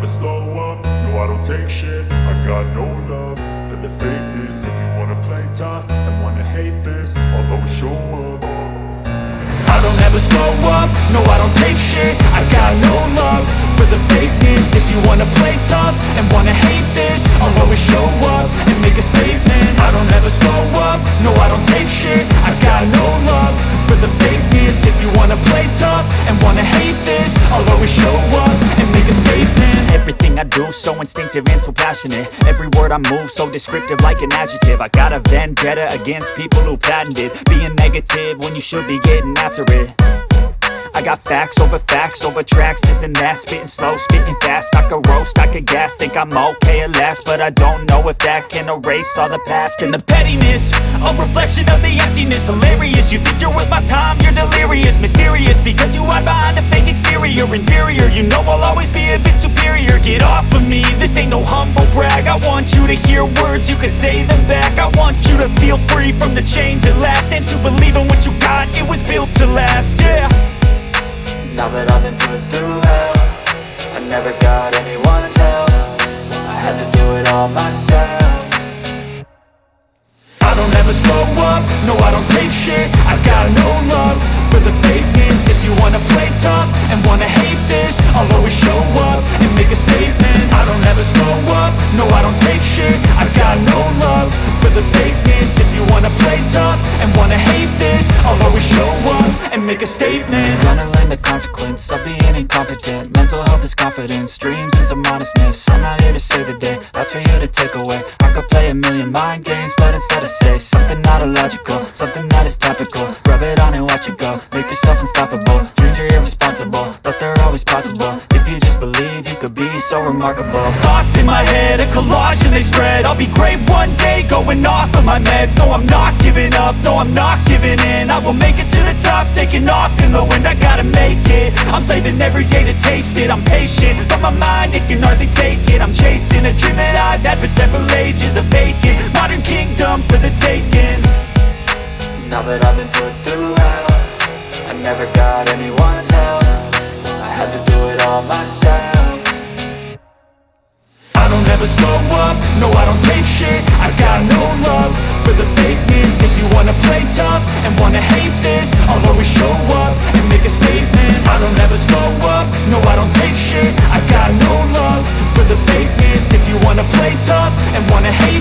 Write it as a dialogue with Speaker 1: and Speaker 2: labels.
Speaker 1: slow up, no I don't take shit. I got no love for the fakeness. If you wanna play tough and wanna hate this, I'll always show up. I don't ever slow up, no I don't take shit. I got no love for the fakeness. If you wanna play tough and wanna hate this, I'll always show up and make a statement. I don't ever slow up, no I don't take shit. I got no love for the fakeness. If you wanna play tough and wanna hate this, I'll always show up and make a statement.
Speaker 2: Everything I do so instinctive and so passionate. Every word I move so descriptive like an adjective. I got a vendetta against people who patented being negative when you should be getting after it. I got facts over tracks, this and that. Spitting slow, spitting fast, I could roast, I could gas. Think I'm okay at last, but I don't know if that can erase all the past. And the pettiness, a reflection of the emptiness. Hilarious, you think you're worth my time, you're delirious. Mysterious, because you hide behind a fake exterior. Inferior, you know I'll always be a bit superior. Get off of me, this ain't no humble brag. I want you to hear words, you can say them back. I want you to feel free from the chains at last, and to believe in what you got, it was built to last, yeah.
Speaker 3: Now that I've been put through hell, I never got anyone's help. I had to do it all myself.
Speaker 1: I don't ever slow up, no I don't take shit. I got no love for the fakeness. If you wanna play tough and wanna hate this, I'll always show up and make a statement. I don't ever slow up, no I don't take shit. I got no love for the fakeness. If you wanna play tough and wanna hate this, I'll always show up and make a statement.
Speaker 3: Gonna learn the consequence of being incompetent. Mental health is confidence, dreams and some honestness. I'm not here to save the day, that's for you to take away. I could play a million mind games, but instead I say something not illogical, something that is topical. Rub it on and watch it go, make yourself unstoppable. Dreams are irresponsible, but they're always possible. If you just believe, you could be so remarkable.
Speaker 2: Thoughts in my head, a collage and they spread. I'll be great one day, going off of my meds. No, I'm not giving up, no, I'm not giving in. I will make it to the top, taking off in the wind. I gotta make it, I'm saving every day to taste it. I'm patient, but my mind, it can hardly take it. I'm chasing a dream that I've had for several ages. A vacant, modern kingdom for the taking.
Speaker 3: Now that I've been put through hell, I never got anyone's help. I had to do it all myself.
Speaker 1: I don't ever slow up, no I don't take shit. I got no love for the fakeness. If you wanna play tough and wanna hate this, I'll always show up and make a statement. I don't ever slow up, no I don't take shit. I got no love for the fakeness. If you wanna play tough and wanna hate